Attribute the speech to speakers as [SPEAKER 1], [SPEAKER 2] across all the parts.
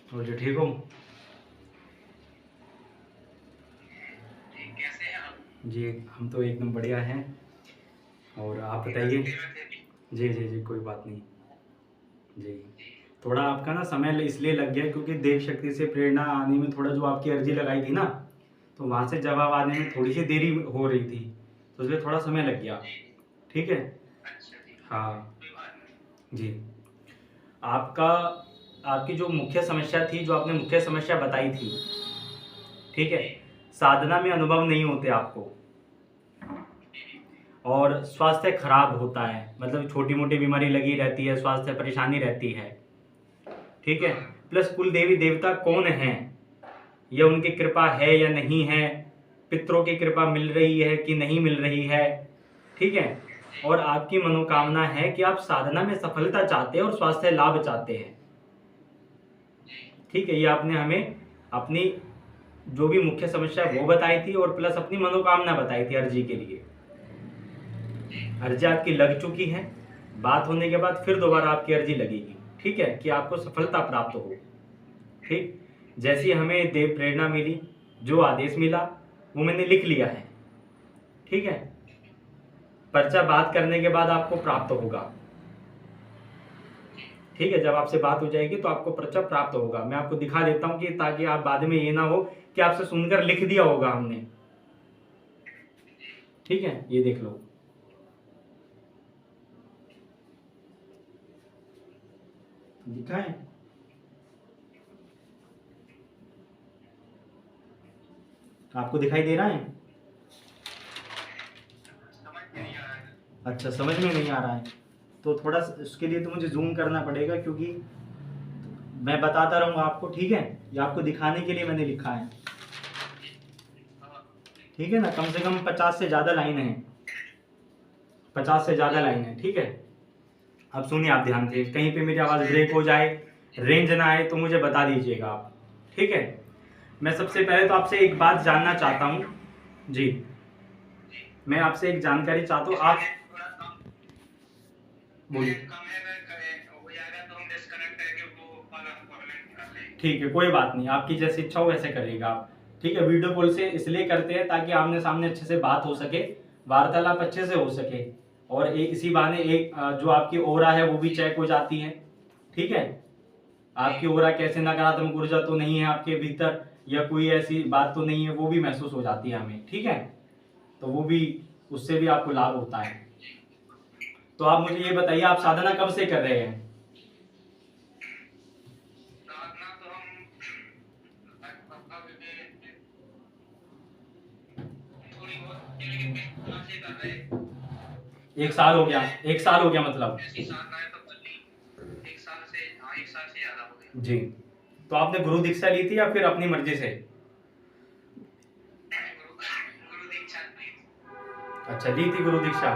[SPEAKER 1] और जो ठीक हो?
[SPEAKER 2] कैसे हैं आप?
[SPEAKER 1] जी, हम तो एकदम बढ़िया हैं। और आप
[SPEAKER 2] जी,
[SPEAKER 1] बताइए?
[SPEAKER 2] रास्ते में थे अभी।
[SPEAKER 1] जी जी जी, कोई बात नहीं। जी,
[SPEAKER 2] जी।
[SPEAKER 1] थोड़ा आपका ना समय इसलिए लग गया क्योंकि देव शक्ति से प्रेरणा आने में थोड़ा जो आपकी अर्जी लगाई थी ना, तो वहाँ से जवाब आने में थोड़ी सी देरी हो रही थी, तो इसलिए थोड़ा समय लग गया।
[SPEAKER 2] जी, जी।
[SPEAKER 1] ठीक है।
[SPEAKER 2] अच्छा जी,
[SPEAKER 1] हाँ।
[SPEAKER 2] कोई बात नहीं।
[SPEAKER 1] जी, आपका आपकी जो मुख्य समस्या थी, जो आपने मुख्य समस्या बताई थी, ठीक है,
[SPEAKER 2] जी,
[SPEAKER 1] साधना में अनुभव नहीं होते आपको,
[SPEAKER 2] जी, जी।
[SPEAKER 1] और स्वास्थ्य खराब होता है, मतलब छोटी मोटी बीमारी लगी रहती है, स्वास्थ्य परेशानी रहती है। ठीक है।
[SPEAKER 2] हाँ,
[SPEAKER 1] प्लस कुल देवी देवता कौन है, यह उनकी कृपा है या नहीं है, पितरों की कृपा मिल रही है कि नहीं मिल रही है। ठीक है।
[SPEAKER 2] जी,
[SPEAKER 1] और आपकी
[SPEAKER 2] जी,
[SPEAKER 1] मनोकामना है कि आप साधना में सफलता चाहते हैं और स्वास्थ्य लाभ चाहते हैं।
[SPEAKER 2] जी,
[SPEAKER 1] ठीक है, ये आपने हमें अपनी जो भी मुख्य समस्या है वो बताई थी, और प्लस अपनी मनोकामना बताई थी अर्जी के लिए।
[SPEAKER 2] जी,
[SPEAKER 1] अर्जी आपकी लग चुकी है, बात होने के बाद फिर
[SPEAKER 2] जी,
[SPEAKER 1] दोबारा आपकी अर्जी लगेगी। ठीक है, कि आपको सफलता प्राप्त हो। ठीक। जैसी हमें देव प्रेरणा मिली, जो आदेश मिला वो मैंने लिख लिया है। ठीक है। पर्चा बात करने के बाद आपको प्राप्त होगा।
[SPEAKER 2] जी।
[SPEAKER 1] ठीक है, जब आपसे बात हो जाएगी तो आपको पर्चा प्राप्त होगा। मैं आपको दिखा देता हूँ कि ताकि आप बाद में ये ना हो कि आपसे सुनकर लिख दिया होगा हमने। ठीक है, ये देख लो। दिखाएं? आपको दिखाई दे रहा है?
[SPEAKER 2] समझ में नहीं आ रहा है।
[SPEAKER 1] अच्छा, समझ में नहीं आ रहा है, तो थोड़ा उसके लिए तो मुझे जूम करना पड़ेगा, क्योंकि मैं बताता रहूंगा आपको। ठीक है, ये आपको दिखाने के लिए मैंने लिखा है।
[SPEAKER 2] हाँ,
[SPEAKER 1] ठीक है ना, कम से कम 50 से ज़्यादा लाइन है, 50 से ज़्यादा
[SPEAKER 2] जी,
[SPEAKER 1] लाइन है। ठीक है। अब सुनिए आप ध्यान से,
[SPEAKER 2] जी।
[SPEAKER 1] कहीं पे मेरी आवाज़
[SPEAKER 2] इसमें
[SPEAKER 1] ब्रेक हो जाए,
[SPEAKER 2] जी,
[SPEAKER 1] रेंज ना आए तो मुझे बता दीजिएगा आप। ठीक है। मैं
[SPEAKER 2] हाँ,
[SPEAKER 1] सबसे पहले तो आपसे एक बात जानना
[SPEAKER 2] इसमें
[SPEAKER 1] चाहता हूँ। जी,
[SPEAKER 2] जी,
[SPEAKER 1] मैं आपसे एक जानकारी चाहता हूँ।
[SPEAKER 2] इसमें
[SPEAKER 1] आप
[SPEAKER 2] नेट थोड़ा कम
[SPEAKER 1] बोलिए।
[SPEAKER 2] नेट कम है। अगर हो जाएगा तो हम डिस्कनेक्ट करके वो वाला फॉर्मेट कर लेंगे।
[SPEAKER 1] ठीक है, कोई बात नहीं, आपकी जैसी इच्छा हो वैसे करिएगा आप। ठीक है, वीडियो कॉल से इसलिए करते हैं ताकि आमने सामने अच्छे से बात हो सके, वार्तालाप अच्छे से हो सके, और इसी बहाने एक जो आपकी ओरा है वो भी
[SPEAKER 2] जी,
[SPEAKER 1] चेक हो जाती है। ठीक है।
[SPEAKER 2] जी,
[SPEAKER 1] आपकी ओरा कैसे, नकारात्मक ऊर्जा तो नहीं है आपके भीतर, या कोई ऐसी बात तो नहीं है, वो भी महसूस हो जाती है हमें। ठीक है। तो वो भी, उससे भी आपको लाभ होता है।
[SPEAKER 2] जी।
[SPEAKER 1] तो आप मुझे ये बताइए, आप साधना कब से कर रहे हैं?
[SPEAKER 2] साधना तो हम लगभग थोड़ी बहुत की, लेकिन विस्तार से कर रहे।
[SPEAKER 1] एक
[SPEAKER 2] ज्यादा
[SPEAKER 1] साल हो गया?
[SPEAKER 2] हमने
[SPEAKER 1] एक साल हो गया मतलब?
[SPEAKER 2] ऐसी साधनाएं तो कर ली। एक साल से, हाँ, एक साल से ज्यादा हो गया।
[SPEAKER 1] जी। तो आपने गुरु दीक्षा ली थी या फिर अपनी मर्जी से?
[SPEAKER 2] गुरु दीक्षा ली थी।
[SPEAKER 1] अच्छा, ली थी गुरु दीक्षा।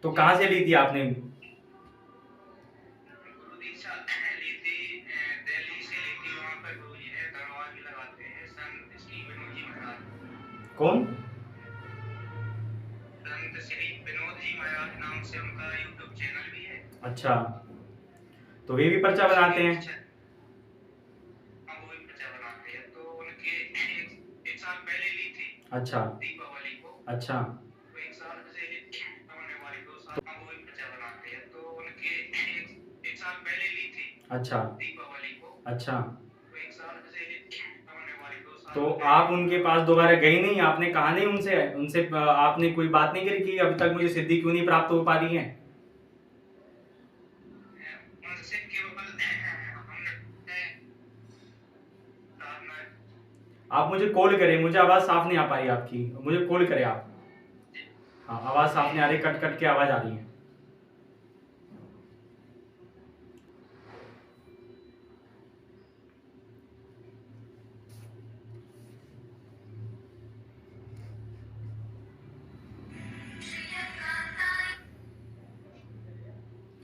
[SPEAKER 1] तो
[SPEAKER 2] जी,
[SPEAKER 1] कहाँ से ली थी आपने?
[SPEAKER 2] गुरु दीक्षा ली थी दिल्ली से ली थी। वहाँ पर गुरु जी है, दरबार भी लगाते हैं, संत श्री विनोद जी महाराज।
[SPEAKER 1] कौन?
[SPEAKER 2] संत श्री विनोद जी महाराज नाम से उनका यूट्यूब चैनल भी है।
[SPEAKER 1] अच्छा, तो वे भी पर्चा
[SPEAKER 2] उसी
[SPEAKER 1] बनाते
[SPEAKER 2] के
[SPEAKER 1] हैं?
[SPEAKER 2] हम वो भी पर्चा बनाते हैं। तो उनके एक साल पहले ली थी,
[SPEAKER 1] अच्छा।
[SPEAKER 2] दीपावली को।
[SPEAKER 1] अच्छा।
[SPEAKER 2] तो एक साल से होने वाली 2 साल हम वो भी पर्चा बनाते हैं। तो उनके एक साल पहले ली थी,
[SPEAKER 1] अच्छा।
[SPEAKER 2] दीपावली को।
[SPEAKER 1] अच्छा।
[SPEAKER 2] तो एक साल से होने वाली 2 साल
[SPEAKER 1] तो
[SPEAKER 2] हो गए
[SPEAKER 1] आप
[SPEAKER 2] हैं।
[SPEAKER 1] उनके पास दोबारा गई नहीं, आपने कहा नहीं उनसे, आपने कोई बात नहीं करी कि अभी तक मुझे सिद्धि क्यों नहीं प्राप्त हो पा रही है?
[SPEAKER 2] उनसे केवल हमने साधना।
[SPEAKER 1] आप मुझे कॉल करें, मुझे आवाज़ साफ नहीं आ पा रही आपकी, मुझे कॉल करें आप।
[SPEAKER 2] जी,
[SPEAKER 1] हाँ, आवाज़
[SPEAKER 2] जी,
[SPEAKER 1] साफ नहीं आ रही, कट कट के आवाज़ आ रही है।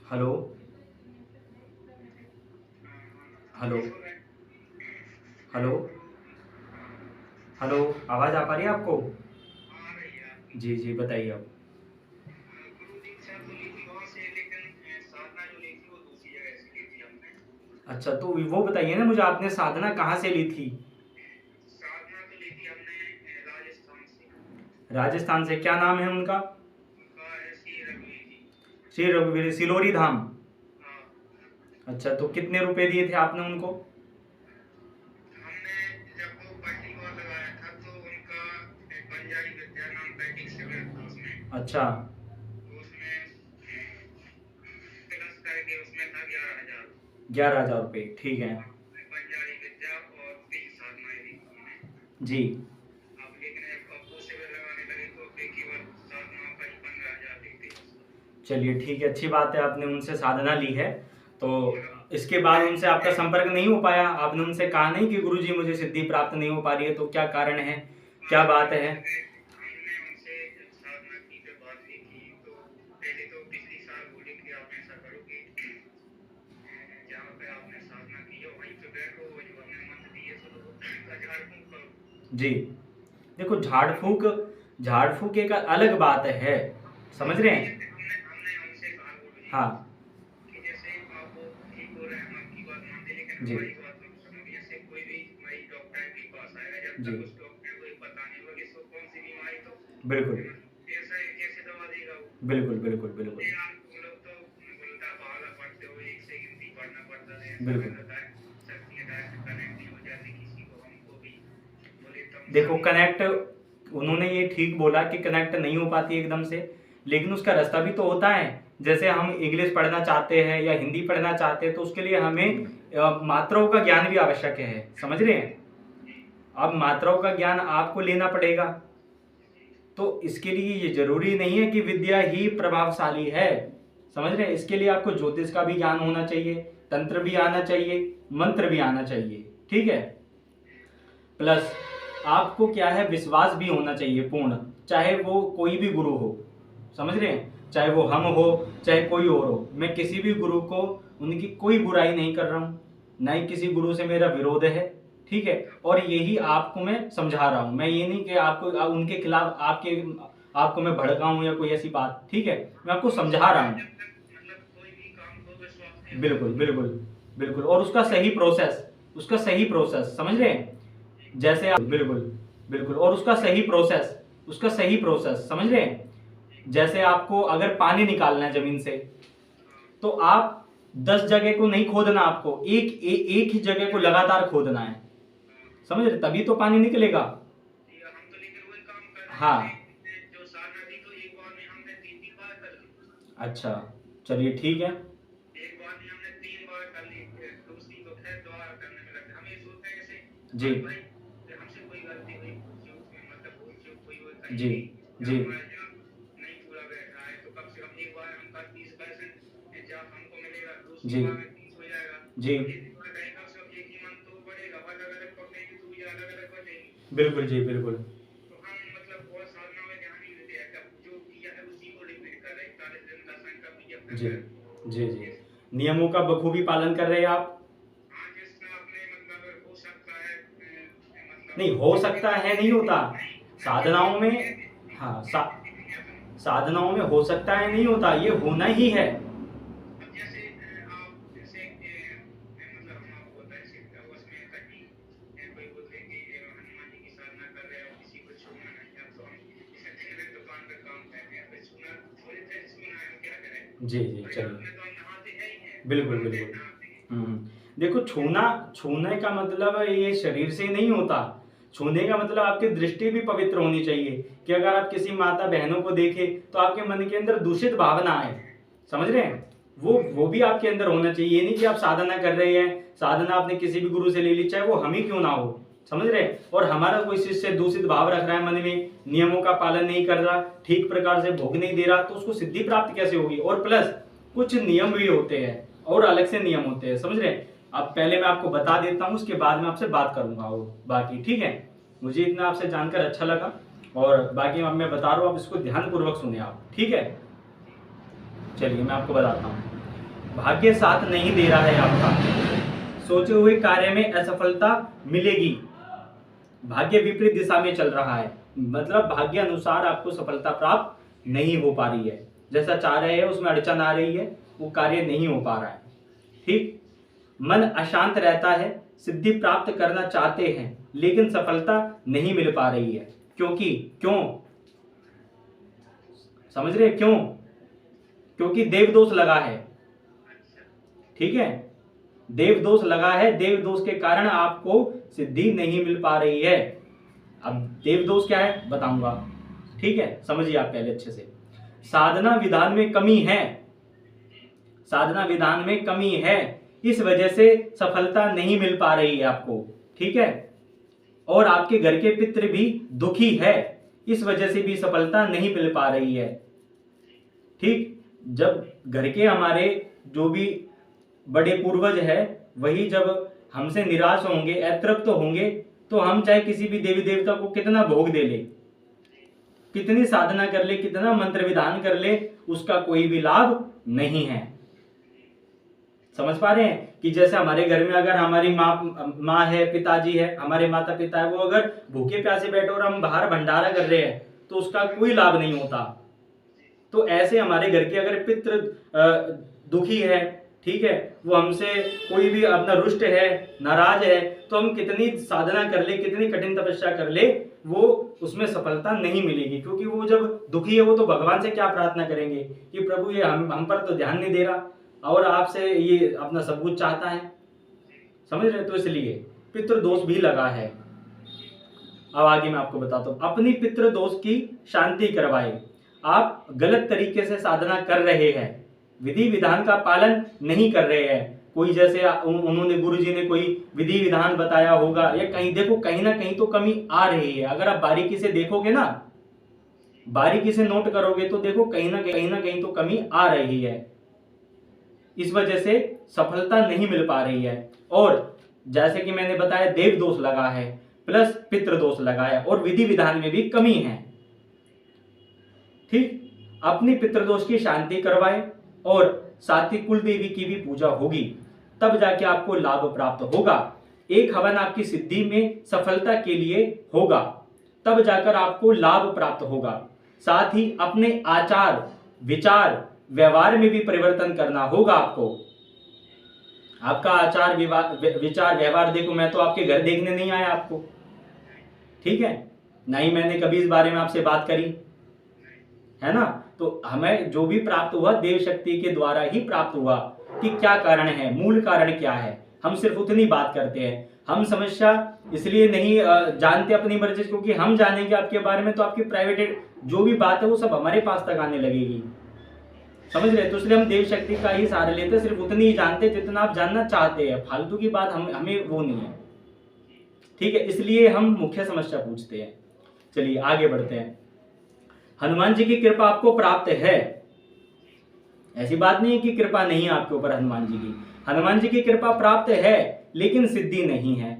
[SPEAKER 1] हेलो? हेलो? हेलो? हेलो? आवाज़ आ पा रही है आपको?
[SPEAKER 2] आ रही है आपकी।
[SPEAKER 1] जी जी, बताइए अब।
[SPEAKER 2] गुरु दीक्षा तो ली थी वहां से, लेकिन साधना जो ली थी वो दूसरी जगह से ली थी हमने।
[SPEAKER 1] अच्छा, तो वो बताइए ना मुझे, आपने साधना कहाँ से ली थी?
[SPEAKER 2] साधना तो ली थी हमने राजस्थान से।
[SPEAKER 1] राजस्थान से। क्या नाम है उनका?
[SPEAKER 2] उनका है श्री रघुवीर जी।
[SPEAKER 1] श्री रघुवीर, सिलोरी धाम।
[SPEAKER 2] हाँ,
[SPEAKER 1] अच्छा, तो कितने रुपए दिए थे आपने उनको?
[SPEAKER 2] हमने जब वो पहली बार लगाया था तो उनका बंजारी विद्या नाम का एक शिविर था उसमें।
[SPEAKER 1] अच्छा।
[SPEAKER 2] तो उसमें प्लस करके उसमें था 11,000।
[SPEAKER 1] 11,000 रुपये, ठीक है।
[SPEAKER 2] बंजारी विद्या और 3 साधनाएं दी थी हमने।
[SPEAKER 1] जी।
[SPEAKER 2] अब लेकिन अब वो शिविर लगाने लगे तो फिर केवल साधनाओं का ही 15,000 देते हैं।
[SPEAKER 1] चलिए ठीक है, अच्छी बात है, आपने उनसे साधना ली है। तो इसके बाद उनसे आपका संपर्क नहीं हो पाया? आपने उनसे कहा नहीं कि गुरुजी मुझे सिद्धि प्राप्त नहीं हो पा रही है, तो क्या कारण है, क्या बात है?
[SPEAKER 2] हमने उनसे साधना की पे बात भी की तो पहले तो पिछली साल बोले कि आप ऐसा करो कि जहाँ पे आपने साधना की है वहीं पे बैठो, जो हमने मंत्र दिए तो उसका झाड़ फूंक करो।
[SPEAKER 1] जी। देखो, झाड़ फूक एक अलग बात है, समझ रहे हैं?
[SPEAKER 2] हमने हमने उनसे कहा गुरुजी
[SPEAKER 1] हाँ।
[SPEAKER 2] कि जैसे आप वो ठीक हो रहे हैं, हम आपकी बात मानते हैं, लेकिन
[SPEAKER 1] जी।
[SPEAKER 2] हमारी बात तो सुनो कि जैसे कोई भी मरीज डॉक्टर के पास आएगा, जब
[SPEAKER 1] जी।
[SPEAKER 2] तक उस डॉक्टर को ये पता नहीं होगा कि इसको कौन सी बीमारी, तो
[SPEAKER 1] बिल्कुल
[SPEAKER 2] ऐसा है कैसे दवा देगा वो।
[SPEAKER 1] बिल्कुल बिल्कुल बिल्कुल
[SPEAKER 2] ये आप लोग तो उल्टा पहाड़ा पढ़ते हो, एक से गिनती पढ़ना पड़ता है,
[SPEAKER 1] बिल्कुल।
[SPEAKER 2] शक्तियाँ डायरेक्ट कनेक्ट नहीं हो जाती किसी को, हमको भी बोले तुम
[SPEAKER 1] देखो,
[SPEAKER 2] सभी।
[SPEAKER 1] कनेक्ट, उन्होंने ये ठीक बोला कि कनेक्ट नहीं हो पाती एकदम से, लेकिन उसका रास्ता भी तो होता है। जैसे हम इंग्लिश पढ़ना चाहते हैं या हिंदी पढ़ना चाहते हैं, तो उसके लिए हमें मात्राओं का ज्ञान भी आवश्यक है, समझ रहे हैं? अब मात्राओं का ज्ञान आपको लेना पड़ेगा, तो इसके लिए ये जरूरी नहीं है कि विद्या ही प्रभावशाली है, समझ रहे हैं? इसके लिए आपको ज्योतिष का भी ज्ञान होना चाहिए, तंत्र भी आना चाहिए, मंत्र भी आना चाहिए, ठीक है? प्लस आपको क्या है, विश्वास भी होना चाहिए पूर्ण, चाहे वो कोई भी गुरु हो, समझ रहे हैं? चाहे वो हम हो, चाहे कोई और हो, मैं किसी भी गुरु को, उनकी कोई बुराई नहीं कर रहा हूँ, ना ही किसी गुरु से मेरा विरोध है, ठीक है? और यही आपको मैं समझा रहा हूँ, मैं ये नहीं कि आपको उनके खिलाफ आपको मैं भड़काऊं या कोई ऐसी बात, ठीक है? मैं आपको समझा रहा हूँ।
[SPEAKER 2] मतलब कोई भी काम को विश्वास नहीं
[SPEAKER 1] बिल्कुल बिल्कुल बिल्कुल, और उसका सही प्रोसेस समझ रहे हैं? जैसे आप, बिल्कुल बिल्कुल, और उसका सही प्रोसेस समझ रहे हैं? जैसे आपको अगर पानी निकालना है जमीन से, तो आप 10 जगह को नहीं खोदना, आपको एक ही जगह को लगातार खोदना है, समझ रहे? तभी तो पानी निकलेगा।
[SPEAKER 2] हम तो लेकिन वही काम कर रहे हैं।
[SPEAKER 1] हाँ।
[SPEAKER 2] जो साधना थी तो एक बार में हमने 3 बार कर ली।
[SPEAKER 1] अच्छा, चलिए ठीक है।
[SPEAKER 2] एक बार में हमने 3 बार कर ली, दूसरी को फिर दोबारा करने में लगता। हम ये सोचते हैं जैसे
[SPEAKER 1] जी।
[SPEAKER 2] भाई हमसे कोई गलती हुई, भूल चूक मतलब भूल चूक हुई हो कहीं
[SPEAKER 1] जी।
[SPEAKER 2] भी,
[SPEAKER 1] जी।
[SPEAKER 2] हमारा जाप नहीं पूरा बैठ रहा है, तो कम से कम एक बार हम का 30% जाप हमको मिलेगा,
[SPEAKER 1] जी।
[SPEAKER 2] दूसरी बार में 30 हो जाएगा।
[SPEAKER 1] जी।
[SPEAKER 2] तीसरी बार कहीं कम से कम एक ही मंत्र तो बढ़ेगा, अलग अलग पकड़ेगी तो ये अलग अलग बचेगी।
[SPEAKER 1] बिल्कुल जी, बिल्कुल।
[SPEAKER 2] तो हम मतलब और साधना में ध्यान नहीं देते हैं, जब जो किया है उसी को रिपीट कर रहे हैं, 41 दिन का संकल्प किया
[SPEAKER 1] जी।
[SPEAKER 2] फिर
[SPEAKER 1] जी। जी। नियमों का बखूबी पालन कर रहे हैं आप?
[SPEAKER 2] हाँ, जिसमें अपने मतलब हो सकता है मतलब
[SPEAKER 1] नहीं हो सकता है, नहीं होता साधनाओं में। हाँ, साधनाओं में हो सकता है, नहीं होता, ये होना ही है।
[SPEAKER 2] अब जैसे आप जैसे मतलब हम आपको बताएं उसमें कहीं कोई बोलते हैं कि हनुमान जी की साधना कर रहे हो, किसी को छूना नहीं है, तो हम जैसे दिन में दुकान पे काम करते हैं, फिर छूना थोड़ी देर छूना है, क्या करें?
[SPEAKER 1] जी जी,
[SPEAKER 2] और
[SPEAKER 1] चलिए।
[SPEAKER 2] में तो हम नहाते हैं ही हैं,
[SPEAKER 1] बिल्कुल
[SPEAKER 2] नहाते
[SPEAKER 1] बिल्कुल।
[SPEAKER 2] नहाते हैं।
[SPEAKER 1] देखो, छूने का मतलब ये शरीर से नहीं होता। छूने का मतलब आपकी दृष्टि भी पवित्र होनी चाहिए, कि अगर आप किसी माता बहनों को देखें तो आपके मन के अंदर दूषित भावना आए, समझ रहे हैं? वो भी आपके अंदर होना चाहिए। ये नहीं कि आप साधना कर रहे हैं, साधना आपने किसी भी गुरु से ले ली, चाहे वो हम ही क्यों ना हो, समझ रहे हैं? और हमारा कोई शिष्य दूषित भाव रख रहा है मन में, नियमों का पालन नहीं कर रहा, ठीक प्रकार से भोग नहीं दे रहा, तो उसको सिद्धि प्राप्त कैसे होगी? और प्लस कुछ नियम भी होते हैं, और अलग से नियम होते हैं, समझ रहे हैं? अब पहले मैं आपको बता देता हूँ, उसके बाद में आपसे बात करूंगा वो बाकी, ठीक है? मुझे इतना आपसे जानकर अच्छा लगा, और बाकी अब मैं बता रहा हूँ, आप इसको ध्यान पूर्वक सुने आप, ठीक है? चलिए मैं आपको बताता हूँ। भाग्य साथ नहीं दे रहा है आपका, सोचे हुए कार्य में असफलता मिलेगी, भाग्य विपरीत दिशा में चल रहा है, मतलब भाग्य अनुसार आपको सफलता प्राप्त नहीं हो पा रही है, जैसा चाह रहे हैं उसमें अड़चन आ रही है, वो कार्य नहीं हो पा रहा है, ठीक? मन अशांत रहता है, सिद्धि प्राप्त करना चाहते हैं लेकिन सफलता नहीं मिल पा रही है। क्योंकि क्यों समझ रहे हैं? क्यों? क्योंकि देव दोष लगा है। ठीक है, देव दोष लगा है, देव दोष के कारण आपको सिद्धि नहीं मिल पा रही है। अब देव दोष क्या है बताऊंगा, ठीक है, समझिए आप पहले अच्छे से। साधना विधान में कमी है, साधना विधान में कमी है, इस वजह से सफलता नहीं मिल पा रही है आपको। ठीक है, और आपके घर के पितृ भी दुखी है, इस वजह से भी सफलता नहीं मिल पा रही है। ठीक, जब घर के हमारे जो भी बड़े पूर्वज है वही जब हमसे निराश होंगे, अतृप्त होंगे, तो हम चाहे किसी भी देवी देवता को कितना भोग दे ले, कितनी साधना कर ले, कितना मंत्र विधान कर ले, उसका कोई भी लाभ नहीं है। समझ पा रहे हैं कि जैसे हमारे घर में अगर हमारी माँ है, पिताजी है, हमारे माता पिता है, वो अगर भूखे प्यासे बैठे और हम बाहर भंडारा कर रहे हैं तो उसका कोई लाभ नहीं होता। तो ऐसे हमारे घर के अगर पितृ दुखी है, ठीक है, वो हमसे कोई भी अपना रुष्ट है, नाराज है, तो हम कितनी साधना कर ले, कितनी कठिन तपस्या कर ले, वो उसमें सफलता नहीं मिलेगी। क्योंकि वो जब दुखी है वो तो भगवान से क्या प्रार्थना करेंगे कि प्रभु ये हम पर तो ध्यान नहीं दे रहा और आपसे ये अपना सब कुछ चाहता है। समझ रहे? तो इसलिए पितृ दोष भी लगा है। अब आगे मैं आपको बताता हूं, अपनी पितृ दोष की शांति करवाए। आप गलत तरीके से साधना कर रहे हैं, विधि विधान का पालन नहीं कर रहे हैं। कोई जैसे उन्होंने गुरुजी ने कोई विधि विधान बताया होगा, या कहीं देखो कहीं ना कहीं तो कमी आ रही है। अगर आप बारीकी से देखोगे ना, बारीकी से नोट करोगे तो देखो कहीं ना कहीं तो कमी आ रही है। इस वजह से सफलता नहीं मिल पा रही है। और जैसे कि मैंने बताया देव दोष लगा है, प्लस पितृ दोष लगा है, और विधि विधान में भी कमी है। ठीक, अपनी पितृदोष की शांति करवाए और साथ ही कुल देवी की भी पूजा होगी, तब जाके आपको लाभ प्राप्त होगा। एक हवन आपकी सिद्धि में सफलता के लिए होगा, तब जाकर आपको लाभ प्राप्त होगा। साथ ही अपने आचार विचार व्यवहार में भी परिवर्तन करना होगा आपको। आपका आचार विचार व्यवहार देखो, मैं तो आपके घर देखने नहीं आया आपको, ठीक है, ना ही मैंने कभी इस बारे में आपसे बात करी है ना। तो हमें जो भी प्राप्त हुआ देव शक्ति के द्वारा ही प्राप्त हुआ कि क्या कारण है, मूल कारण क्या है, हम सिर्फ उतनी बात करते हैं। हम समस्या इसलिए नहीं जानते अपनी मर्जी, क्योंकि हम जानेंगे आपके बारे में तो आपकी प्राइवेट जो भी बात है वो सब हमारे पास तक आने लगेगी। समझ रहे? तो इसलिए हम देव शक्ति का ही सहारा लेते, सिर्फ उतनी ही जानते जितना आप जानना चाहते हैं, फालतू की बात हमें वो नहीं है। ठीक है, इसलिए हम मुख्य समस्या पूछते हैं। चलिए आगे बढ़ते हैं। हनुमान जी की कृपा आपको प्राप्त है, ऐसी बात नहीं है कि कृपा नहीं है आपके ऊपर हनुमान जी की। हनुमान जी की कृपा प्राप्त है लेकिन सिद्धि नहीं है।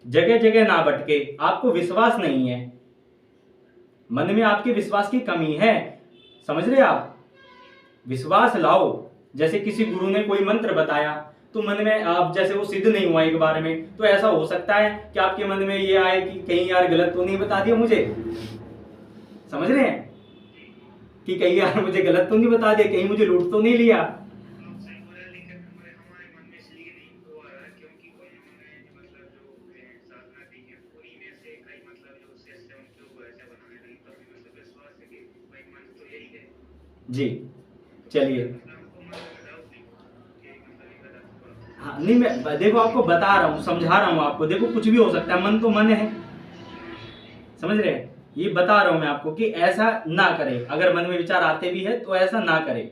[SPEAKER 1] जगह जगह ना भटके, आपको विश्वास नहीं है, मन में आपके विश्वास की कमी है। समझ रहे आप? विश्वास लाओ। जैसे किसी गुरु ने कोई मंत्र बताया तो मन में आप जैसे वो सिद्ध नहीं हुआ एक बार में, तो ऐसा हो सकता है कि आपके मन में ये आए कि कहीं यार गलत तो नहीं बता दिया मुझे। समझ रहे हैं कि कहीं यार मुझे गलत तो नहीं बता दिया, कहीं मुझे लूट तो नहीं लिया। जी चलिए, हाँ नहीं मैं देखो आपको बता रहा हूँ, समझा रहा हूँ आपको। देखो कुछ भी हो सकता है, मन तो मन है, समझ रहे हैं? ये बता रहा हूं मैं आपको कि ऐसा ना करें, अगर मन में विचार आते भी है तो ऐसा ना करें।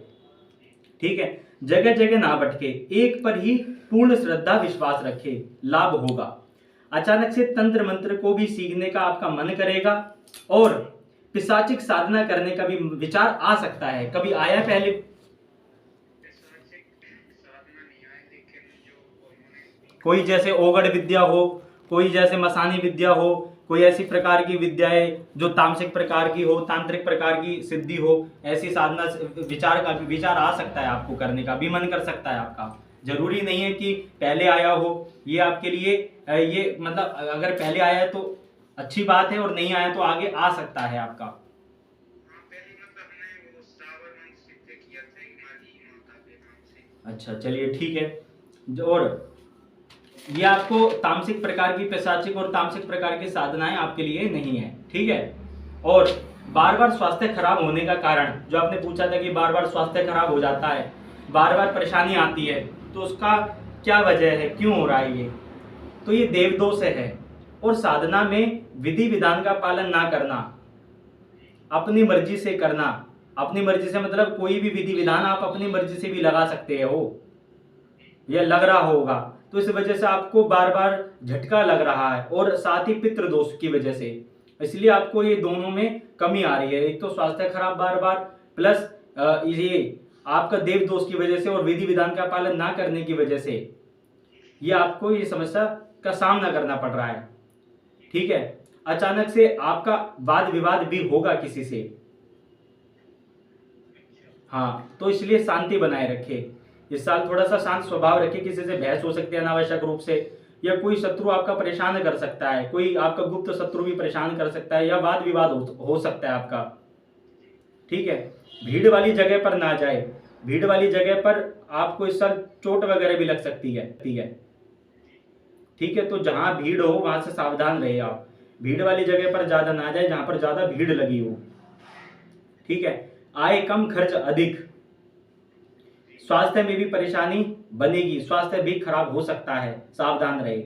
[SPEAKER 1] ठीक है, जगह जगह ना भटके, एक पर ही पूर्ण श्रद्धा विश्वास रखे, लाभ होगा। अचानक से तंत्र मंत्र को भी सीखने का आपका मन करेगा और पिशाचिक साधना करने का भी विचार आ सकता है। कभी आया पहले? कोई जैसे ओगड़ विद्या हो, कोई जैसे मसानी विद्या हो, कोई ऐसी प्रकार की विद्याएं जो तामसिक प्रकार की हो, तांत्रिक प्रकार की सिद्धि हो, ऐसी साधना विचार आ सकता है आपको, करने का भी मन कर सकता है आपका। जरूरी नहीं है कि पहले आया हो। ये आपके लिए ये मतलब अगर पहले आया है तो अच्छी बात है, और नहीं आया तो आगे आ सकता है आपका। अच्छा चलिए ठीक है। और ये आपको तामसिक प्रकार की पैशाचिक और तामसिक प्रकार की साधनाएं आपके लिए नहीं है, ठीक है। और बार बार स्वास्थ्य खराब होने का कारण, जो आपने पूछा था कि बार बार स्वास्थ्य खराब हो जाता है, बार बार परेशानी आती है, तो उसका क्या वजह है, क्यों हो रहा है ये? तो ये देवदोष है। और साधना में विधि विधान का पालन ना करना, अपनी मर्जी से करना, अपनी मर्जी से मतलब कोई भी विधि विधान आप अपनी मर्जी से भी लगा सकते हो, या लग रहा होगा, तो इस वजह से आपको बार बार झटका लग रहा है, और साथ ही पितृ दोष की वजह से, इसलिए आपको ये दोनों में कमी आ रही है। एक तो स्वास्थ्य खराब बार बार, प्लस ये आपका देव दोष की वजह से और विधि विधान का पालन ना करने की वजह से ये आपको ये समस्या का सामना करना पड़ रहा है, ठीक है। अचानक से आपका वाद विवाद भी होगा किसी से, हाँ, तो इसलिए शांति बनाए रखे। इस साल थोड़ा सा शांत स्वभाव रखे, किसी से बहस हो सकती है अनावश्यक रूप से, या कोई शत्रु आपका परेशान कर सकता है, कोई आपका गुप्त शत्रु भी परेशान कर सकता है, या वाद विवाद हो सकता है आपका, ठीक है। भीड़ वाली जगह पर ना जाए, भीड़ वाली जगह पर आपको इस साल चोट वगैरह भी लग सकती है, ठीक है। तो जहां भीड़ हो वहां से सावधान रहे आप, भीड़ वाली जगह पर ज्यादा ना जाए जहां पर ज्यादा भीड़ लगी हो, ठीक है। आय कम खर्च अधिक, स्वास्थ्य में भी परेशानी बनेगी, स्वास्थ्य भी खराब हो सकता है, सावधान रहे।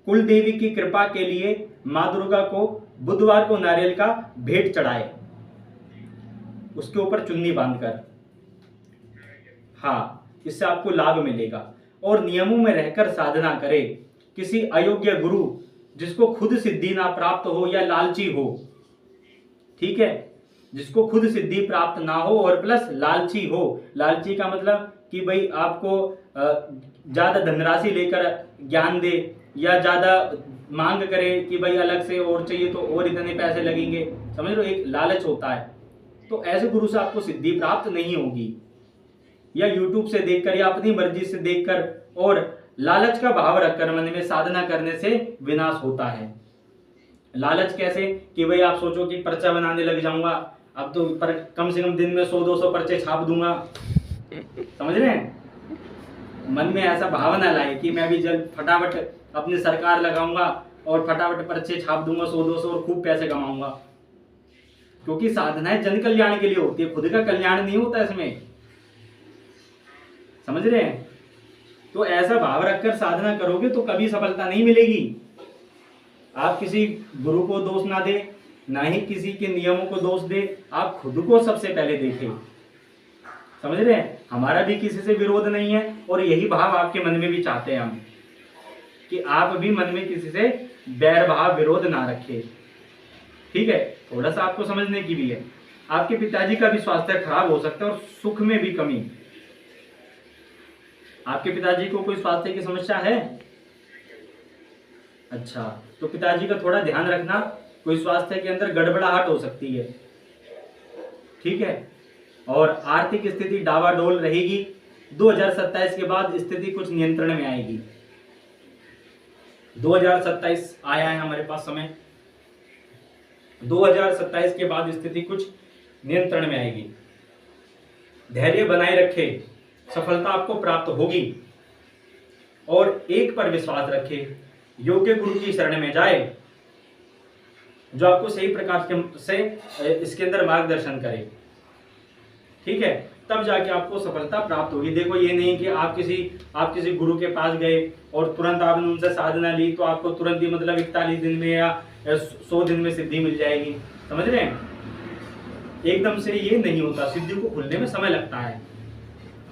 [SPEAKER 1] कुल देवी की कृपा के लिए मां दुर्गा को बुधवार को नारियल का भेंट चढ़ाए, उसके ऊपर चुन्नी बांधकर, हाँ, इससे आपको लाभ मिलेगा। और नियमों में रहकर साधना करे, किसी अयोग्य गुरु जिसको खुद सिद्धि ना प्राप्त हो या लालची हो, ठीक है, जिसको खुद सिद्धि प्राप्त ना हो और प्लस लालची हो, लालची का मतलब कि भाई आपको ज्यादा धनराशि लेकर ज्ञान दे, या ज्यादा मांग करे कि भाई अलग से और चाहिए तो और इतने पैसे लगेंगे, समझ लो, एक लालच होता है। तो ऐसे गुरु से आपको सिद्धि प्राप्त नहीं होगी, या यूट्यूब से देखकर या अपनी मर्जी से देखकर और लालच का भाव रखकर मन में साधना करने से विनाश होता है। लालच कैसे कि भाई आप सोचो कि पर्चा बनाने लग जाऊंगा, अब तो पर कम से कम दिन में 100-200 पर्चे छाप दूंगा, समझ रहे हैं। मन में ऐसा भावना लाए कि मैं भी जल्द फटाफट अपनी सरकार लगाऊंगा और फटाफट पर्चे छाप दूंगा 100-200 और खूब पैसे कमाऊंगा, क्योंकि साधनाएं जन कल्याण के लिए होती है, खुद का कल्याण नहीं होता इसमें, समझ रहे हैं। तो ऐसा भाव रखकर साधना करोगे तो कभी सफलता नहीं मिलेगी। आप किसी गुरु को दोष ना दे, ना ही किसी के नियमों को दोष दे, आप खुद को सबसे पहले देखें, समझ रहे हैं। हमारा भी किसी से विरोध नहीं है, और यही भाव आपके मन में भी चाहते हैं हम, कि आप भी मन में किसी से बैर भाव विरोध ना रखें, ठीक है। थोड़ा सा आपको समझने की भी है, आपके पिताजी का भी स्वास्थ्य खराब हो सकता है और सुख में भी कमी। आपके पिताजी को कोई स्वास्थ्य की समस्या है? अच्छा, तो पिताजी का थोड़ा ध्यान रखना, कोई स्वास्थ्य के अंदर गड़बड़ाहट हो सकती है, ठीक है। और आर्थिक स्थिति डावाडोल रहेगी। 2027 के बाद स्थिति कुछ नियंत्रण में आएगी। 2027 आया है हमारे पास समय, 2027 के बाद स्थिति कुछ नियंत्रण में आएगी। धैर्य बनाए रखे, सफलता आपको प्राप्त होगी। और एक पर विश्वास रखे, योग्य गुरु की शरण में जाए, जो आपको सही प्रकार से इसके अंदर मार्गदर्शन करे, ठीक है। तब जाके आपको सफलता प्राप्त होगी। देखो, ये नहीं कि आप किसी गुरु के पास गए और तुरंत आपने उनसे साधना ली तो आपको तुरंत ही मतलब 41 दिन में या 100 दिन में सिद्धि मिल जाएगी, समझ रहे हैं। एकदम से ये नहीं होता, सिद्धि को खुलने में समय लगता है,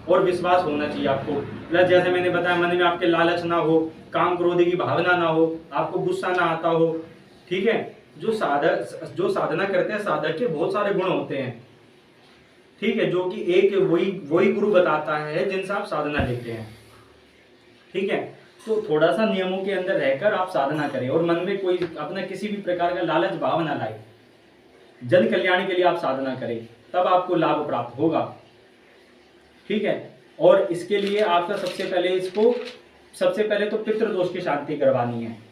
[SPEAKER 1] और विश्वास होना चाहिए आपको। प्लस जैसे मैंने बताया, मन में आपके लालच ना हो, काम क्रोध की भावना ना हो, आपको गुस्सा ना आता हो, ठीक है। जो साधना करते हैं, साधक के बहुत सारे गुण होते हैं, ठीक है, जो कि एक वही गुरु बताता है जिनसे आप साधना लेते हैं, ठीक है। तो थोड़ा सा नियमों के अंदर रहकर आप साधना करें, और मन में कोई अपना किसी भी प्रकार का लालच भाव ना लाए। जन कल्याण के लिए आप साधना करें, तब आपको लाभ प्राप्त होगा, ठीक है। और इसके लिए आपका सबसे पहले तो पितृदोष की शांति करवानी है।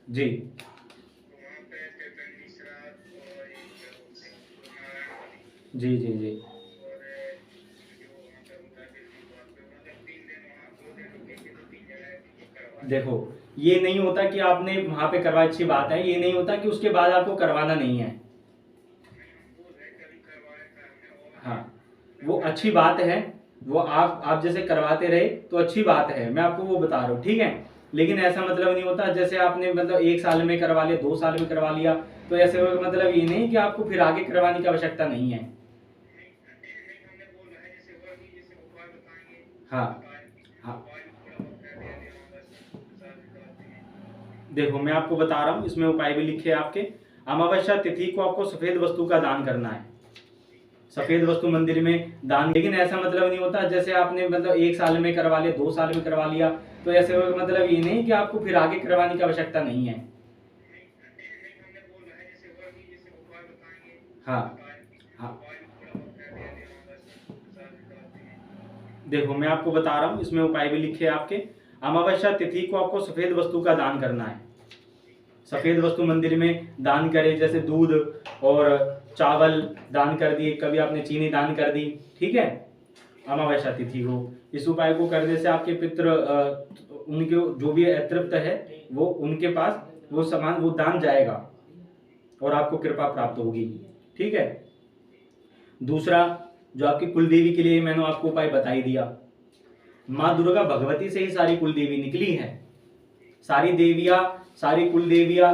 [SPEAKER 1] जी जी जी जी। देखो, ये नहीं होता कि आपने वहां पे करवा, अच्छी बात है, ये नहीं होता कि उसके बाद आपको करवाना नहीं है। हाँ, वो अच्छी बात है, वो आप जैसे करवाते रहे तो अच्छी बात है, मैं आपको वो बता रहा हूँ, ठीक है। लेकिन ऐसा मतलब नहीं होता जैसे आपने मतलब 1 साल में करवा लिया, 2 साल में करवा लिया, तो ऐसे मतलब ये नहीं कि आपको फिर आगे करवाने की आवश्यकता नहीं है। हाँ हाँ, देखो मैं आपको बता रहा हूँ, इसमें उपाय भी लिखे हैं आपके। अमावस्या तिथि को आपको सफेद वस्तु का दान करना है, सफेद वस्तु मंदिर में दान। लेकिन ऐसा मतलब नहीं होता जैसे आपने मतलब 1 साल में करवा लिया, 2 साल में करवा लिया, तो ऐसे मतलब ये नहीं कि आपको फिर आगे करवाने की आवश्यकता नहीं है। हाँ हाँ, देखो मैं आपको बता रहा हूँ, इसमें उपाय भी लिखे हैं आपके। अमावस्या तिथि को आपको सफेद वस्तु का दान करना है, सफेद वस्तु मंदिर में दान करे, जैसे दूध और चावल दान कर दिए, कभी आपने चीनी दान कर दी, ठीक है। अमावस्या तिथि को इस उपाय को करने से आपके पितृ उनके जो भी अतृप्त है वो उनके पास वो सामान वो दान जाएगा और आपको कृपा प्राप्त होगी, ठीक है। दूसरा, जो आपकी कुलदेवी के लिए मैंने आपको उपाय बता ही दिया। माँ दुर्गा भगवती से ही सारी कुलदेवी निकली है, सारी देवियां, सारी कुल देवियां,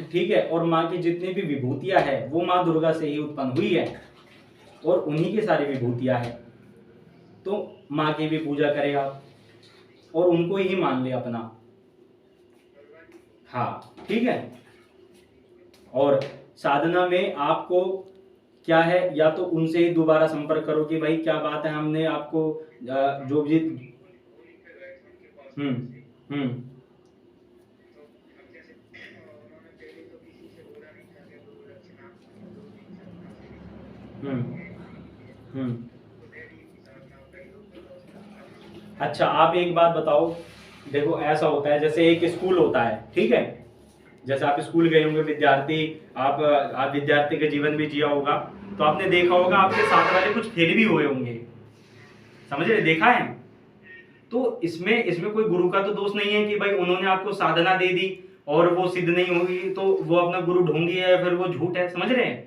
[SPEAKER 1] ठीक है। और माँ की जितनी भी विभूतियां है वो माँ दुर्गा से ही उत्पन्न हुई है और उन्हीं की सारी विभूतियां है। तो माँ की भी पूजा करें आप और उनको ही मान ले अपना। हाँ, ठीक है। और साधना में आपको क्या है, या तो उनसे ही दोबारा संपर्क करो कि भाई क्या बात है, हमने आपको जो भी हम्म हम्म हम्म हम्म अच्छा, आप एक बात बताओ, देखो ऐसा होता है जैसे एक स्कूल होता है, ठीक है। जैसे आप स्कूल गए होंगे विद्यार्थी, आप विद्यार्थी का जीवन भी जिया होगा, तो आपने देखा होगा आपके साथ वाले कुछ फेल भी हुए होंगे, समझ रहे, देखा है। तो इसमें इसमें कोई गुरु का तो दोष नहीं है कि भाई उन्होंने आपको साधना दे दी और वो सिद्ध नहीं होगी तो वो अपना गुरु ढोंगी है, फिर वो झूठ है, समझ रहे हैं।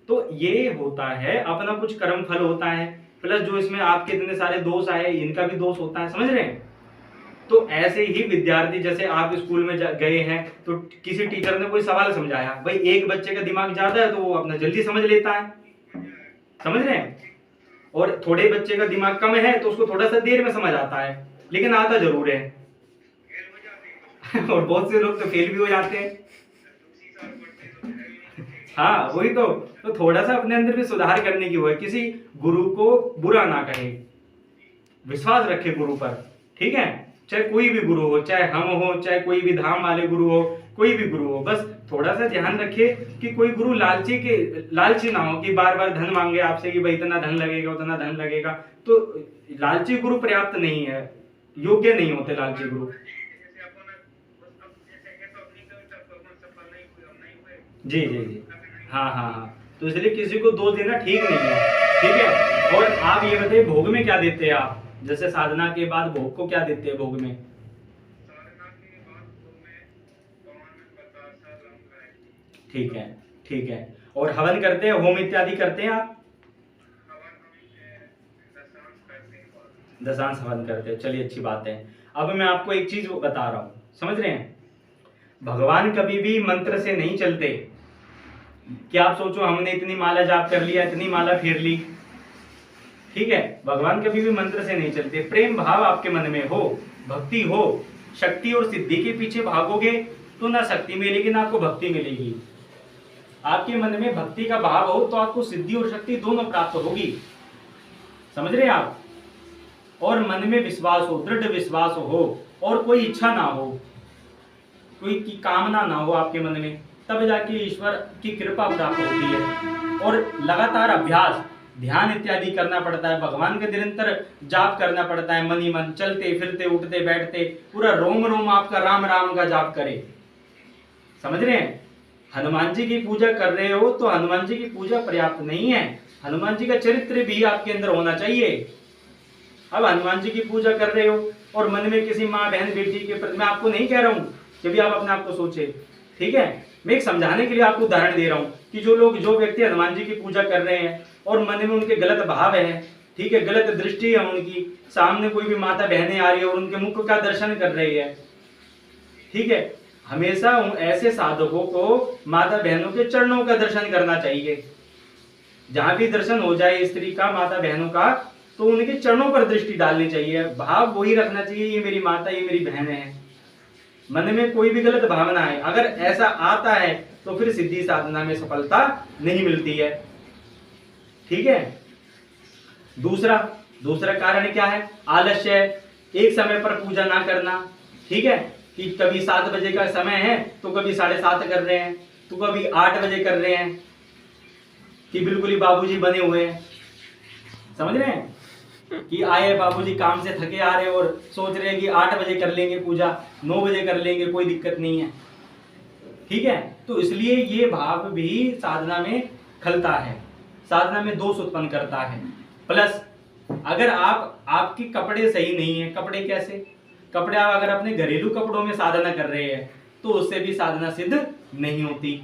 [SPEAKER 1] तो ये होता है अपना कुछ कर्म फल होता है, प्लस जो इसमें आपके इतने सारे दोष आए इनका भी दोष होता है, समझ रहे हैं। तो ऐसे ही विद्यार्थी, जैसे आप स्कूल में गए हैं तो किसी टीचर ने कोई सवाल समझाया, भाई एक बच्चे का दिमाग ज्यादा है तो वो अपना जल्दी समझ लेता है, समझ रहे हैं। और थोड़े बच्चे का दिमाग कम है तो उसको थोड़ा सा देर में समझ आता है, लेकिन आता जरूर है। और बहुत से लोग तो फेल भी हो जाते हैं। हाँ वही तो थोड़ा सा अपने अंदर भी सुधार करने की वो है, किसी गुरु को बुरा ना कहे, विश्वास रखे गुरु पर, ठीक है। चाहे कोई भी गुरु हो, चाहे हम हो, चाहे कोई भी धाम वाले गुरु हो, कोई भी गुरु हो, बस थोड़ा सा ध्यान रखे कि कोई गुरु लालची ना हो कि बार बार धन मांगे आपसे कि भाई इतना धन लगेगा उतना धन लगेगा। तो लालची गुरु पर्याप्त नहीं है, योग्य नहीं होते लालची गुरु। जी जी जी, हाँ हाँ हाँ, तो इसलिए किसी को दोष देना ठीक नहीं है, ठीक है। और आप ये बताइए भोग में क्या देते हैं आप, जैसे साधना के बाद भोग को क्या देते हैं भोग में? ठीक है, ठीक है। और हवन करते हैं, होम इत्यादि करते हैं आप? दशांश हवन करते हैं, चलिए अच्छी बात है। अब मैं आपको एक चीज बता रहा हूं, समझ रहे हैं। भगवान कभी भी मंत्र से नहीं चलते। क्या आप सोचो हमने इतनी माला जाप कर लिया, इतनी माला फेर ली, ठीक है, भगवान कभी भी मंत्र से नहीं चलते। प्रेम भाव आपके मन में हो, भक्ति हो, शक्ति और सिद्धि के पीछे भागोगे तो ना शक्ति मिलेगी ना आपको भक्ति मिलेगी। आपके मन में भक्ति का भाव हो तो आपको सिद्धि और शक्ति दोनों प्राप्त होगी, समझ रहे हैं आप। और मन में विश्वास हो, दृढ़ विश्वास हो और कोई इच्छा ना हो, कोई की कामना ना हो आपके मन में, तब जाके ईश्वर की कृपा प्राप्त होती है। और लगातार अभ्यास, ध्यान इत्यादि करना पड़ता है, भगवान का निरंतर जाप करना पड़ता है, मन ही मन चलते फिरते उठते बैठते पूरा रोम रोम आपका राम राम का जाप करे, समझ रहे हैं। हनुमान जी की पूजा कर रहे हो तो हनुमान जी की पूजा पर्याप्त नहीं है, हनुमान जी का चरित्र भी आपके अंदर होना चाहिए। अब हनुमान जी की पूजा कर रहे हो और मन में किसी माँ बहन बेटी के प्रति, मैं आपको नहीं कह रहा हूँ कि भी आप अपने आप को सोचे, ठीक है, मैं एक समझाने के लिए आपको उदाहरण दे रहा हूँ कि जो व्यक्ति हनुमान जी की पूजा कर रहे हैं और मन में उनके गलत भाव है, ठीक है, गलत दृष्टि है उनकी, सामने कोई भी माता बहनें आ रही है और उनके मुख का दर्शन कर रही है, ठीक है, हमेशा ऐसे साधकों को माता बहनों के चरणों का दर्शन करना चाहिए। जहां भी दर्शन हो जाए स्त्री का, माता बहनों का, तो उनके चरणों पर दृष्टि डालनी चाहिए, भाव वही रखना चाहिए, ये मेरी माता, ये मेरी बहन है। मन में कोई भी गलत भावना है, अगर ऐसा आता है तो फिर सिद्धि साधना में सफलता नहीं मिलती है, ठीक है। दूसरा कारण क्या है? आलस्य, एक समय पर पूजा ना करना, ठीक है, कि कभी 7 बजे का समय है तो कभी 7:30 कर रहे हैं, तो कभी 8 बजे कर रहे हैं, कि बिल्कुल ही बाबूजी बने हुए हैं, समझ रहे हैं, कि आए बाबूजी काम से थके आ रहे और सोच रहे हैं कि 8 बजे कर लेंगे पूजा, 9 बजे कर लेंगे, कोई दिक्कत नहीं है, ठीक है। तो इसलिए ये भाव भी साधना में खलता है, साधना में दोष उत्पन्न करता है। प्लस अगर आपके कपड़े सही नहीं है, कपड़े कैसे? कपड़े आप अगर अपने घरेलू कपड़ों में साधना कर रहे हैं तो उससे भी साधना सिद्ध नहीं होती।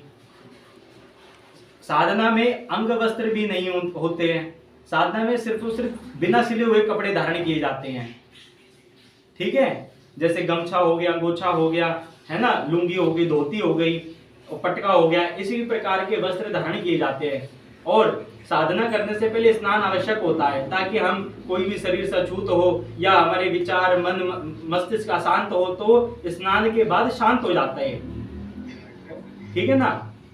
[SPEAKER 1] साधना में अंग वस्त्र भी नहीं होते हैं, साधना में सिर्फ और सिर्फ बिना सिले हुए कपड़े धारण किए जाते हैं, ठीक है, जैसे गमछा हो गया, गोछा हो गया, है ना, लुंगी हो गई, धोती हो गई और पटका हो गया, इसी प्रकार के वस्त्र धारण किए जाते हैं। और साधना करने से पहले स्नान आवश्यक होता है, ताकि हम कोई भी शरीर से अछूत हो या हमारे विचार मन मस्तिष्क अशांत हो तो स्नान के बाद शांत हो जाता है, ठीक है ना।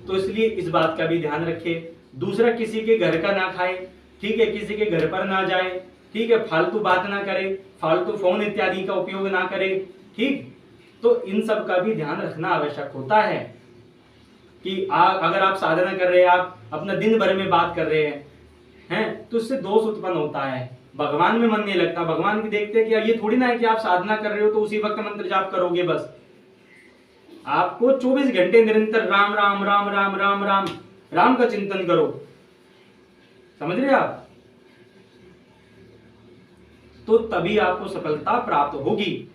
[SPEAKER 1] तो इसलिए इस बात का भी ध्यान रखें। दूसरा, किसी के घर का ना खाए, ठीक है, किसी के घर पर ना जाए, ठीक है, फालतू बात ना करे, फालतू फोन इत्यादि का उपयोग ना करे, ठीक। तो इन सब का भी ध्यान रखना आवश्यक होता है कि अगर आप साधना कर रहे हैं, आप अपना दिन भर में बात कर रहे हैं, तो इससे दोष उत्पन्न होता है, भगवान में मन नहीं लगता। भगवान भी देखते हैं कि ये थोड़ी ना है कि आप साधना कर रहे हो तो उसी वक्त मंत्र जाप करोगे, बस आपको 24 घंटे निरंतर राम राम राम राम राम राम राम का चिंतन करो, समझ रहे आप, तो तभी आपको सफलता प्राप्त होगी।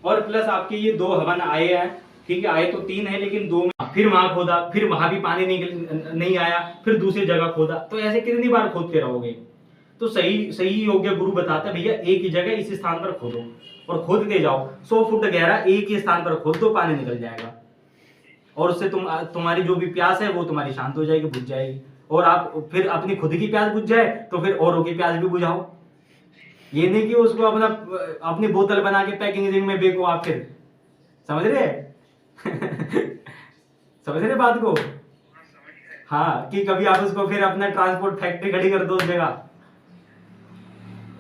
[SPEAKER 1] और प्लस आपके ये 2 हवन आए हैं, ठीक है, आए तो 3 है लेकिन 2 में फिर वहां खोदा, फिर वहां भी पानी नहीं आया, फिर दूसरी जगह खोदा, तो ऐसे कितनी बार खोदते रहोगे? तो सही योग्य गुरु बताता है भैया एक ही जगह इस स्थान पर खोदो और खोदते जाओ, 100 फुट गहरा एक ही स्थान पर खोद दो, पानी निकल जाएगा और उससे तुम्हारी जो भी प्यास है वो तुम्हारी शांत हो जाएगी, बुझ जाएगी। और आप फिर अपनी खुद की प्यास बुझ जाए तो फिर औरों की प्यास भी बुझाओ। ये नहीं कि उसको अपनी बोतल बना के पैकेजिंग में बेचो आप, फिर समझ रहे समझ रहे बात को? हाँ, कि कभी आप उसको फिर अपना ट्रांसपोर्ट फैक्ट्री खड़ी कर दो उस जगह।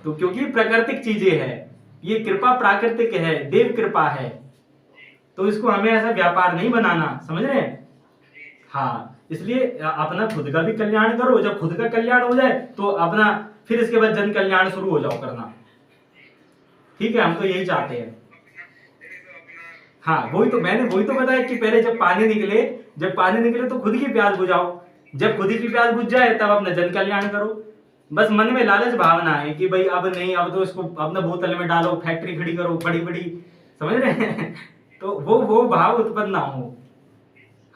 [SPEAKER 1] तो क्योंकि प्राकृतिक चीजें है, ये कृपा प्राकृतिक है, देव कृपा है, तो इसको हमें ऐसा व्यापार नहीं बनाना, समझ रहे हैं? हाँ, इसलिए अपना खुद का भी कल्याण करो, जब खुद का कल्याण हो जाए तो अपना फिर इसके बाद जन कल्याण शुरू हो जाओ करना, ठीक है, हम तो यही चाहते हैं। हाँ, वही तो बताया कि पहले जब पानी निकले तो खुद की प्यास बुझाओ, जब खुद की प्यास बुझ जाए तब अपना जन कल्याण करो। बस मन में लालच भावना है कि भाई अब नहीं, अब तो इसको अपना बोतल में डालो, फैक्ट्री खड़ी करो बड़ी बड़ी, समझ रहे हैं? तो वो भाव उत्पन्न ना हो,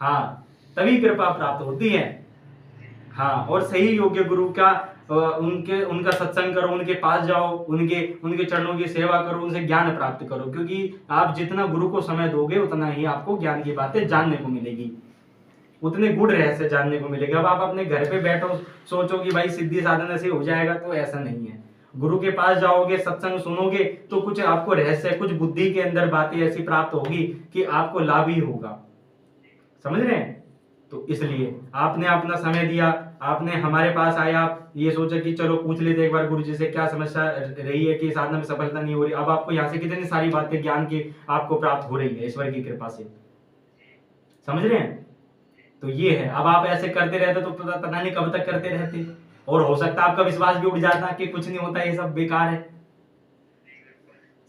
[SPEAKER 1] हाँ, तभी कृपा प्राप्त होती है। हाँ, और सही योग्य गुरु का उनका सत्संग करो, उनके पास जाओ, उनके चरणों की सेवा करो, उनसे ज्ञान प्राप्त करो, क्योंकि आप जितना गुरु को समय दोगे उतना ही आपको ज्ञान की बातें जानने को मिलेगी, उतने गुण रहस्य जानने को मिलेगा। अब आप अपने घर पे बैठो सोचो कि भाई सिद्धि साधना से हो जाएगा, तो ऐसा नहीं है। गुरु के पास जाओगे, सत्संग सुनोगे तो कुछ आपको रहस्य, कुछ बुद्धि के अंदर बातें ऐसी प्राप्त होगी कि आपको लाभ ही होगा, समझ रहे हैं? तो इसलिए आपने अपना समय दिया, आपने हमारे पास आया, आप ये सोचा कि चलो पूछ लेते एक बार गुरु जी से क्या समस्या रही है कि साधना में सफलता नहीं हो रही। अब आपको यहाँ से कितनी सारी बातें ज्ञान की आपको प्राप्त हो रही है ईश्वर की कृपा से, समझ रहे हैं? तो ये है, अब आप ऐसे करते रहते तो पता नहीं कब तक करते रहते, और हो सकता है आपका विश्वास भी उठ जाता कि कुछ नहीं होता, ये सब बेकार है,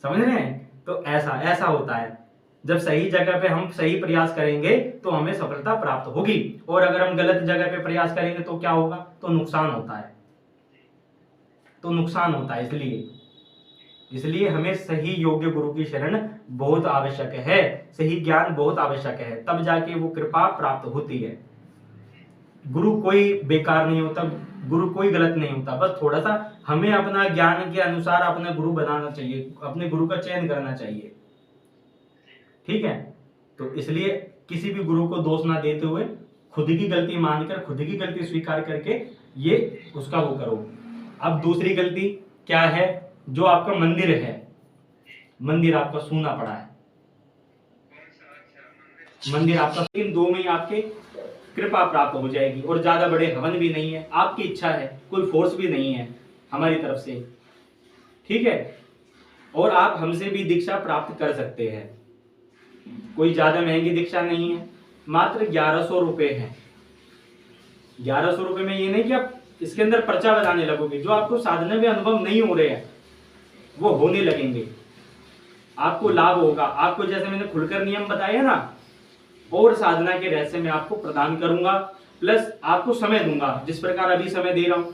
[SPEAKER 1] समझ रहे हैं? तो ऐसा होता है, जब सही जगह पे हम सही प्रयास करेंगे तो हमें सफलता प्राप्त होगी, और अगर हम गलत जगह पे प्रयास करेंगे तो क्या होगा? तो नुकसान होता है, इसलिए इसलिए हमें सही योग्य गुरु की शरण बहुत आवश्यक है, सही ज्ञान बहुत आवश्यक है, तब जाके वो कृपा प्राप्त होती है। गुरु कोई बेकार नहीं होता, गुरु कोई गलत नहीं होता, बस थोड़ा सा हमें अपना ज्ञान के अनुसार अपना गुरु बनाना चाहिए, अपने गुरु का चयन करना चाहिए। ठीक है, तो इसलिए किसी भी गुरु को दोष ना देते हुए खुद की गलती मानकर, खुद की गलती स्वीकार करके ये उसका वो करो। अब दूसरी गलती क्या है, जो आपका मंदिर है, मंदिर आपका सूना पड़ा है, मंदिर आपका, इन दो में ही आपके कृपा प्राप्त हो जाएगी, और ज्यादा बड़े हवन भी नहीं है, आपकी इच्छा है, कोई फोर्स भी नहीं है हमारी तरफ से। ठीक है, और आप हमसे भी दीक्षा प्राप्त कर सकते हैं, कोई ज्यादा महंगी दीक्षा नहीं है, मात्र 1100 रुपए है। 1100 रुपए में ये नहीं कि आप इसके अंदर पर्चा बनाने लगोगे, जो आपको साधना में अनुभव नहीं हो रहे हैं वो होने लगेंगे, आपको लाभ होगा। आपको जैसे मैंने खुलकर नियम बताया ना, और साधना के रहस्य में आपको प्रदान करूंगा, प्लस आपको समय दूंगा, जिस प्रकार अभी समय दे रहा हूं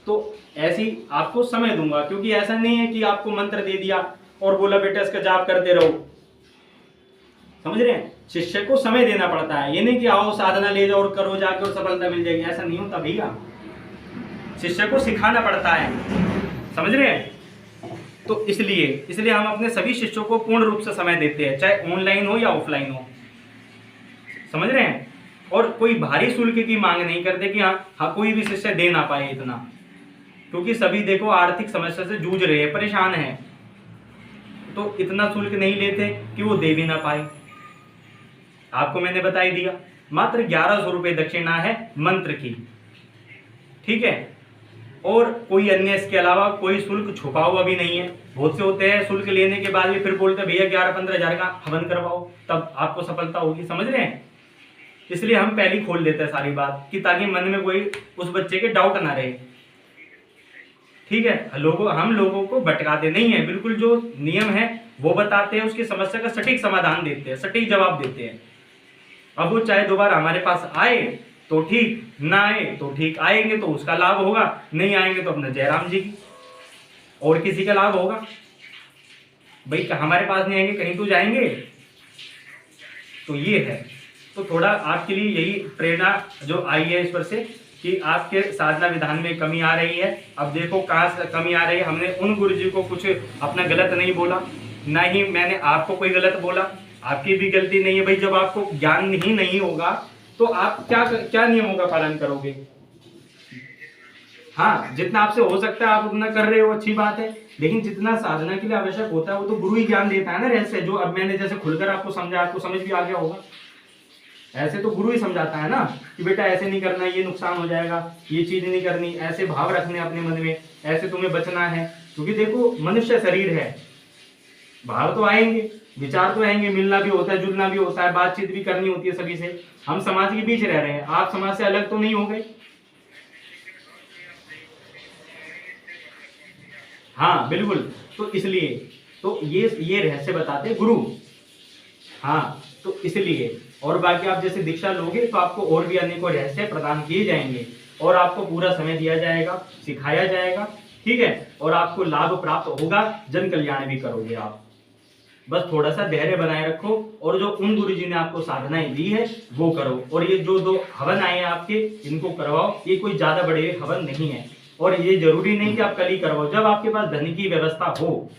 [SPEAKER 1] तो ऐसी आपको समय दूंगा। क्योंकि ऐसा नहीं है कि आपको मंत्र दे दिया और बोला बेटा इसका जाप करते रहो, समझ रहे हैं, शिष्य को समय देना पड़ता है। ये नहीं कि आओ साधना ले जाओ और करो जाके और सफलता मिल जाएगी, ऐसा नहीं होता भैया, शिष्य को सिखाना पड़ता है, समझ रहे हैं। तो इसलिए हम अपने सभी शिष्यों को पूर्ण रूप से समय देते हैं, चाहे ऑनलाइन हो या ऑफलाइन हो, समझ रहे हैं। और कोई भारी शुल्क की मांग नहीं करते कि हाँ कोई भी शिष्य दे ना पाए इतना, क्योंकि सभी देखो आर्थिक समस्या से जूझ रहे हैं, परेशान हैं, तो इतना शुल्क नहीं लेते कि वो दे भी ना पाए। आपको मैंने बता ही दिया, मात्र 1100 रुपए दक्षिणा है मंत्र की। ठीक है, और कोई अन्य इसके अलावा कोई शुल्क छुपा हुआ भी नहीं है। बहुत से होते हैं शुल्क लेने के बाद भी फिर बोलते भैया 11-15 हजार का हवन करवाओ तब आपको सफलता होगी, समझ रहे हैं। इसलिए हम पहले ही खोल देते हैं सारी बात, कि ताकि मन में कोई उस बच्चे के डाउट ना रहे। ठीक है, हम लोगों को भटकाते नहीं है, बिल्कुल जो नियम है वो बताते हैं, उसकी समस्या का सटीक समाधान देते हैं, सटीक जवाब देते हैं। अब वो चाहे दोबारा हमारे पास आए तो ठीक, ना आए तो ठीक, आएंगे तो उसका लाभ होगा, नहीं आएंगे तो अपना जयराम जी की और किसी का लाभ होगा। भाई हमारे पास नहीं आएंगे कहीं तो जाएंगे। तो ये है, तो थोड़ा आपके लिए यही प्रेरणा जो आई है ईश्वर से कि आपके साधना विधान में कमी आ रही है। अब देखो कहाँ से कमी आ रही है, हमने उन गुरुजी को कुछ अपना गलत नहीं बोला, ना ही मैंने आपको कोई गलत बोला, आपकी भी गलती नहीं है। भाई जब आपको ज्ञान ही नहीं होगा तो आप क्या नियमों का पालन करोगे। हाँ, जितना आपसे हो सकता है आप उतना कर रहे हो, अच्छी बात है, लेकिन जितना साधना के लिए आवश्यक होता है वो तो गुरु ही ज्ञान देता है ना रहस्य। जो अब मैंने जैसे खुलकर आपको समझा, आपको समझ भी आ गया होगा, ऐसे तो गुरु ही समझाता है ना कि बेटा ऐसे नहीं करना, ये नुकसान हो जाएगा, ये चीज नहीं करनी, ऐसे भाव रखने अपने मन में, ऐसे तुम्हें बचना है। क्योंकि देखो मनुष्य शरीर है, भाव तो आएंगे, विचार तो आएंगे, मिलना भी होता है, जुलना भी होता है, बातचीत भी करनी होती है सभी से। हम समाज के बीच रह रहे हैं, आप समाज से अलग तो नहीं हो गए। हाँ बिल्कुल, तो इसलिए तो ये रहस्य बताते गुरु। हाँ, तो इसलिए और बाकी आप जैसे दीक्षा लोगे तो आपको और भी अनेकों रहस्य प्रदान किए जाएंगे और आपको पूरा समय दिया जाएगा, सिखाया जाएगा। ठीक है, और आपको लाभ प्राप्त होगा, जन कल्याण भी करोगे आप। बस थोड़ा सा धैर्य बनाए रखो और जो उन गुरु जी ने आपको साधनाएं दी है वो करो। और ये जो 2 हवन आए हैं आपके, इनको करवाओ। ये कोई ज्यादा बड़े हवन नहीं है और ये जरूरी नहीं कि आप कल ही करवाओ, जब आपके पास धन की व्यवस्था हो।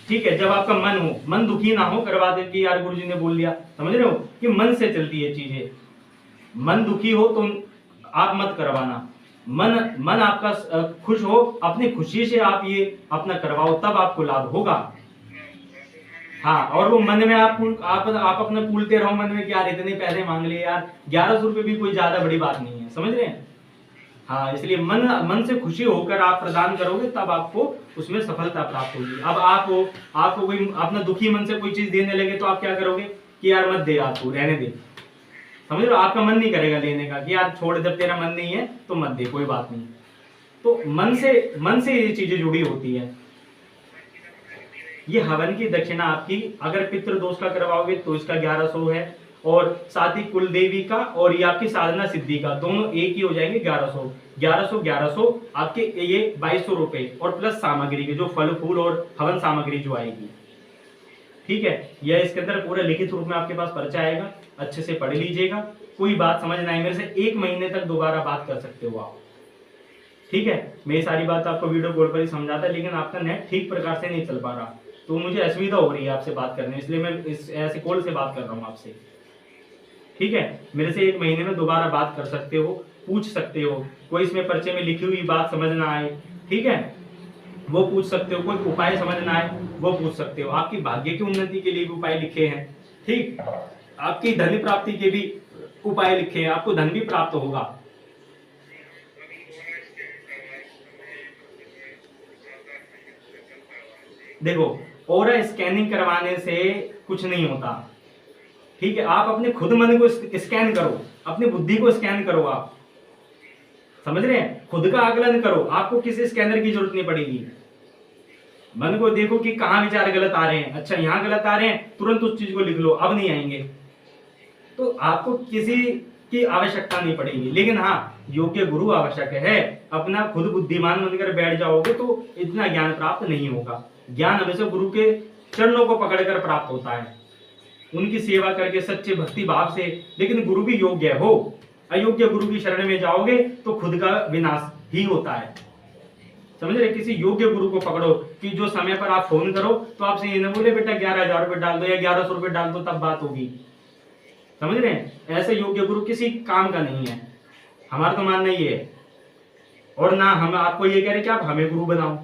[SPEAKER 1] ठीक है, जब आपका मन हो, मन दुखी ना हो, करवा दे कि यार गुरुजी ने बोल दिया। समझ रहे हो कि मन से चलती है चीजें। मन दुखी हो तो आप मत करवाना, मन आपका खुश हो, अपनी खुशी से आप ये अपना करवाओ, तब आपको लाभ होगा। हाँ, और वो मन में आप अपना कूलते रहो मन में कि यार इतने पैसे मांग लिए यार, 1100 रुपए भी कोई ज्यादा बड़ी बात नहीं है, समझ रहे हैं। हाँ, इसलिए मन से खुशी होकर आप प्रदान करोगे तब आपको उसमें सफलता प्राप्त होगी। अब आपको कोई अपना दुखी मन से कोई चीज देने लगे तो आप क्या करोगे कि यार मत दे, आपको रहने दे। समझ लो, आपका मन नहीं करेगा लेने का कि यार छोड़, जब तेरा मन नहीं है तो मत दे, कोई बात नहीं। तो मन से ये चीजें जुड़ी होती है। ये हवन की दक्षिणा आपकी, अगर पितृ दोष का करवाओगे तो इसका 1100 है, और साथ ही कुल देवी का और ये आपकी साधना सिद्धि का दोनों एक ही हो जाएंगे 1100 1100 1100 आपके ये 2200 रुपए और प्लस सामग्री के जो फल फूल और हवन सामग्री जो आएगी। ठीक है, यह इसके अंदर पूरा लिखित रूप में आपके पास पर्चा आएगा, अच्छे से पढ़ लीजिएगा। कोई बात समझ ना आए मेरे से 1 महीने तक दोबारा बात कर सकते हो आप। ठीक है, मैं सारी बात आपको वीडियो कॉल पर ही समझाता, लेकिन आपका नेट ठीक प्रकार से नहीं चल पा रहा, तो मुझे असुविधा हो रही है आपसे बात करने, इसलिए मैं इस ऐसे कॉल से बात कर रहा हूँ आपसे। ठीक है, मेरे से 1 महीने में दोबारा बात कर सकते हो, पूछ सकते हो, कोई इसमें पर्चे में लिखी हुई बात समझ ना आए, ठीक है, वो पूछ सकते हो, कोई उपाय समझ ना आए वो पूछ सकते हो। आपकी भाग्य की उन्नति के लिए भी उपाय लिखे हैं, ठीक, आपकी धन प्राप्ति के भी उपाय लिखे हैं, आपको धन भी प्राप्त होगा। देखो, ऑरा स्कैनिंग करवाने से कुछ नहीं होता। ठीक है, आप अपने खुद मन को स्कैन करो, अपनी बुद्धि को स्कैन करो, आप समझ रहे हैं, खुद का आकलन करो, आपको किसी स्कैनर की जरूरत नहीं पड़ेगी। मन को देखो कि कहाँ विचार गलत आ रहे हैं, अच्छा यहाँ गलत आ रहे हैं, तुरंत उस चीज को लिख लो, अब नहीं आएंगे। तो आपको किसी की आवश्यकता नहीं पड़ेगी, लेकिन हाँ योग्य गुरु आवश्यक है। अपना खुद बुद्धिमान बनकर बैठ जाओगे तो इतना ज्ञान प्राप्त नहीं होगा। ज्ञान हमेशा गुरु के चरणों को पकड़कर प्राप्त होता है, उनकी सेवा करके सच्चे भक्ति भाव से। लेकिन गुरु भी योग्य हो, अयोग्य गुरु की शरण में जाओगे तो खुद का विनाश ही होता है। समझ रहे, किसी योग्य गुरु को पकड़ो कि जो समय पर आप फोन करो तो आपसे ये न बोले बेटा 11,000 रुपए डाल दो या 1100 रुपए डाल दो तब बात होगी। समझ रहे हैं, ऐसे योग्य गुरु किसी काम का नहीं है, हमारा तो मानना ये है। और ना हम आपको ये कह रहे कि आप हमें गुरु बनाओ,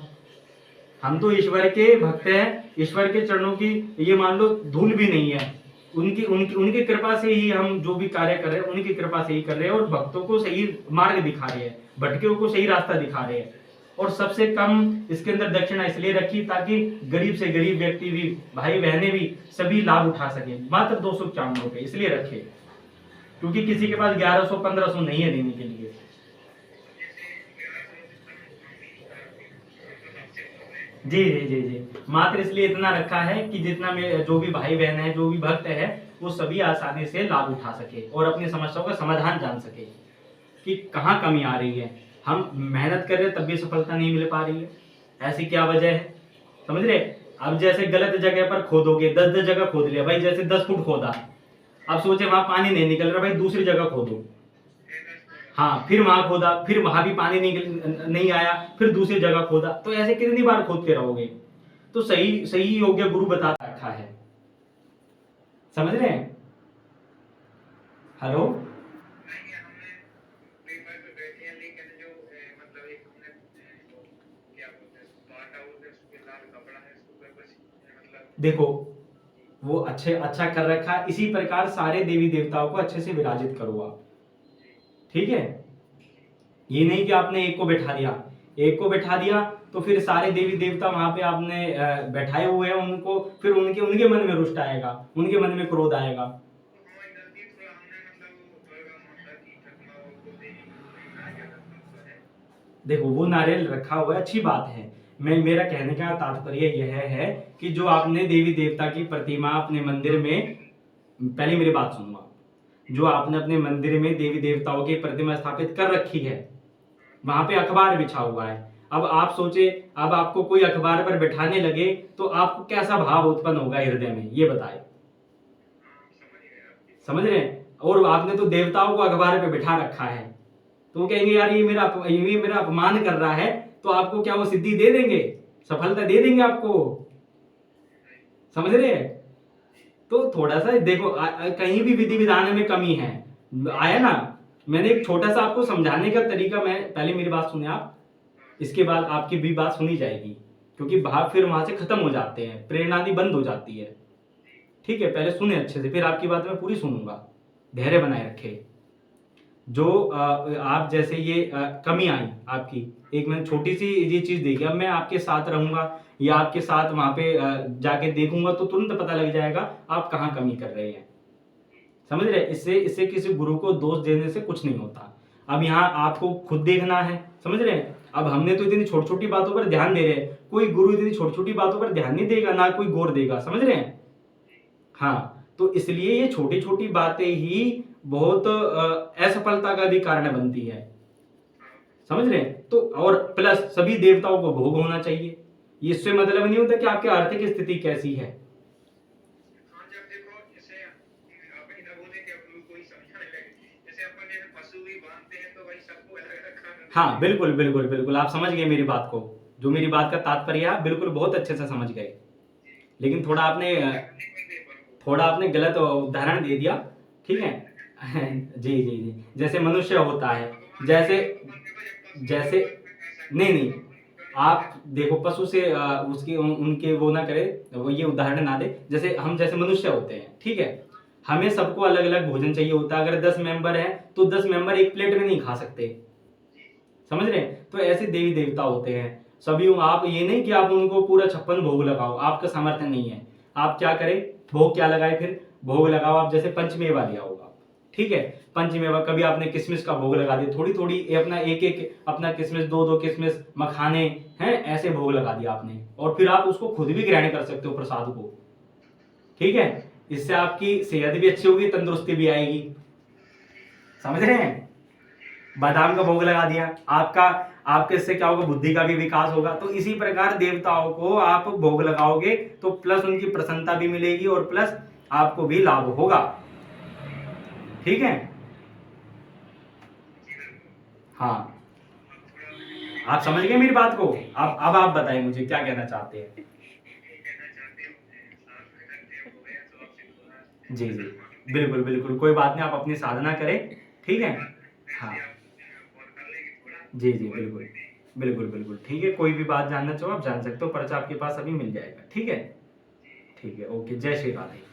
[SPEAKER 1] हम तो ईश्वर के भक्त हैं, ईश्वर के चरणों की ये मान लो धूल भी नहीं है, उनकी उनकी उनकी कृपा से ही हम जो भी कार्य कर रहे हैं उनकी कृपा से ही कर रहे हैं, और भक्तों को सही मार्ग दिखा रहे हैं, भटके को सही रास्ता दिखा रहे हैं। और सबसे कम इसके अंदर दक्षिणा इसलिए रखी ताकि गरीब से गरीब व्यक्ति भी, भाई बहने भी सभी लाभ उठा सके। मात्र 251 रुपए इसलिए रखे क्योंकि किसी के पास 1100-1500 नहीं है देने के लिए। जी जी जी जी, मात्र इसलिए इतना रखा है कि जितना में जो भी भाई बहन है, जो भी भक्त है, वो सभी आसानी से लाभ उठा सके और अपनी समस्याओं का समाधान जान सके कि कहाँ कमी आ रही है। हम मेहनत कर रहे हैं तब भी सफलता नहीं मिल पा रही है, ऐसी क्या वजह है, समझ रहे। अब जैसे गलत जगह पर खोदोगे, 10-10 जगह खोद लिया भाई, जैसे 10 फुट खोदा, अब सोचे वहां पानी नहीं निकल रहा, भाई दूसरी जगह खोदो, हाँ फिर वहां खोदा, फिर वहां भी पानी नहीं आया, फिर दूसरी जगह खोदा, तो ऐसे कितनी बार खोदते रहोगे। तो सही सही योग्य गुरु बता रखा है, समझ रहे हैं। हेलो, देखो वो अच्छा कर रखा है, इसी प्रकार सारे देवी देवताओं को अच्छे से विराजित करो आप, ठीक है। ये नहीं कि आपने एक को बैठा दिया तो फिर सारे देवी देवता वहां पे आपने बैठाए हुए हैं उनको, फिर उनके मन में रुष्ट आएगा, उनके मन में क्रोध आएगा। देखो वो नारियल रखा हुआ है, अच्छी बात है, मेरा कहने का तात्पर्य यह है कि जो आपने देवी देवता की प्रतिमा अपने मंदिर में, पहले मेरी बात सुनूंगा, जो आपने अपने मंदिर में देवी देवताओं की प्रतिमा स्थापित कर रखी है, वहां पे अखबार बिछा हुआ है। अब आप सोचे, अब आपको कोई अखबार पर बिठाने लगे तो आपको कैसा भाव उत्पन्न होगा हृदय में, ये बताए, समझ रहे हैं। और आपने तो देवताओं को अखबार पे बिठा रखा है, तो कहेंगे यार ये मेरा अपमान कर रहा है, तो आपको क्या वो सिद्धि दे देंगे, सफलता दे देंगे आपको, समझ रहे हैं। तो थोड़ा सा देखो कहीं भी विधि विधान में कमी है, आया ना। मैंने एक छोटा सा आपको समझाने का तरीका, मैं पहले मेरी बात सुने आप, इसके बाद आपकी भी बात सुनी जाएगी, क्योंकि भाव फिर वहां से खत्म हो जाते हैं, प्रेरणा आदि बंद हो जाती है, ठीक है। पहले सुने अच्छे से, फिर आपकी बात मैं पूरी सुनूंगा, धैर्य बनाए रखे। जो आप जैसे ये कमी आई आपकी, एक मैंने छोटी सी ये चीज देखी, अब मैं आपके साथ रहूंगा या आपके साथ वहां पे जाके देखूंगा तो तुरंत पता लग जाएगा आप कहाँ कमी कर रहे हैं, समझ रहे। इससे किसी गुरु को दोष देने से कुछ नहीं होता। अब यहाँ आपको खुद देखना है, समझ रहे हैं। अब हमने तो इतनी छोटी छोटी बातों पर ध्यान दे रहे हैं, कोई गुरु इतनी छोटी छोटी बातों पर ध्यान नहीं देगा, ना कोई गौर देगा, समझ रहे हैं। हाँ, तो तो इसलिए ये छोटी छोटी बातें ही बहुत असफलता का भी कारण बनती है, समझ रहे हैं? तो और प्लस सभी देवताओं को भोग होना चाहिए। इससे मतलब नहीं होता कि आपकी आर्थिक स्थिति कैसी है।
[SPEAKER 2] हाँ, जब देखो जैसे अपन इधर बोले कि अब कोई समझाने लगे, जैसे अपन जैसे पशु भी बांधते हैं तो भाई सबको अलग अलग खाना
[SPEAKER 1] हाँ
[SPEAKER 2] देते हैं।
[SPEAKER 1] बिल्कुल बिल्कुल बिल्कुल, आप समझ गए मेरी बात को, जो मेरी बात का तात्पर्य है आप बिल्कुल बहुत अच्छे से समझ गए। लेकिन थोड़ा आपने
[SPEAKER 2] अपने को दे अपन को।
[SPEAKER 1] थोड़ा आपने गलत उदाहरण दे दिया, ठीक है। जी जी जी, जैसे मनुष्य होता है, जैसे
[SPEAKER 2] अपन देखो जब पशु की
[SPEAKER 1] जैसे
[SPEAKER 2] बात में कर सकते
[SPEAKER 1] नहीं
[SPEAKER 2] हैं
[SPEAKER 1] नहीं,
[SPEAKER 2] तो अपन उदाहरण
[SPEAKER 1] आप देखो पशु से उसकी उनके वो ना करे, वो ये उदाहरण ना दे। जैसे हम जैसे मनुष्य होते हैं, ठीक है, हमें सबको अलग अलग भोजन चाहिए होता है। अगर 10 मेंबर हैं तो 10 मेंबर एक प्लेट में नहीं खा सकते, समझ रहे हैं? तो ऐसे देवी देवता होते हैं सभी। आप ये नहीं कि आप उनको पूरा 56 भोग लगाओ, आपका सामर्थ्य नहीं है। आप क्या करें, भोग क्या लगाए, फिर भोग लगाओ आप जैसे पंचमेवा लिया होगा, ठीक है, पंचमेवा कभी आपने किशमिश का भोग लगा दिया, थोड़ी थोड़ी अपना एक एक अपना किशमिश, दो दो किशमिश, मखाने हैं, ऐसे भोग लगा दिया आपने, और फिर आप उसको खुद भी ग्रहण कर सकते हो प्रसाद को, ठीक है। इससे आपकी सेहत भी अच्छी होगी, तंदुरुस्ती भी आएगी, समझ रहे हैं? बादाम का भोग लगा दिया आपका, आपके इससे क्या होगा, बुद्धि का भी विकास होगा। तो इसी प्रकार देवताओं को आप भोग लगाओगे तो प्लस उनकी प्रसन्नता भी मिलेगी और प्लस आपको भी लाभ होगा, ठीक है। हाँ, आप समझ गए मेरी बात को? अब आप बताएं मुझे क्या कहना चाहते हैं।
[SPEAKER 2] कहना चाहते हो साथ में करते हो गया तो आपसे थोड़ा
[SPEAKER 1] जी जी, बिल्कुल बिल्कुल, कोई बात नहीं, आप अपनी साधना करें, ठीक है। हाँ,
[SPEAKER 2] ऐसे आप और कर लेंगे थोड़ा
[SPEAKER 1] जी जी
[SPEAKER 2] और
[SPEAKER 1] बिल्कुल
[SPEAKER 2] कोई नहीं।
[SPEAKER 1] बिल्कुल बिल्कुल, ठीक है। कोई भी बात जानना चाहो आप जान सकते हो, पर्चा आपके पास अभी मिल जाएगा, ठीक है। ठीक है, ओके, जय श्री राधे।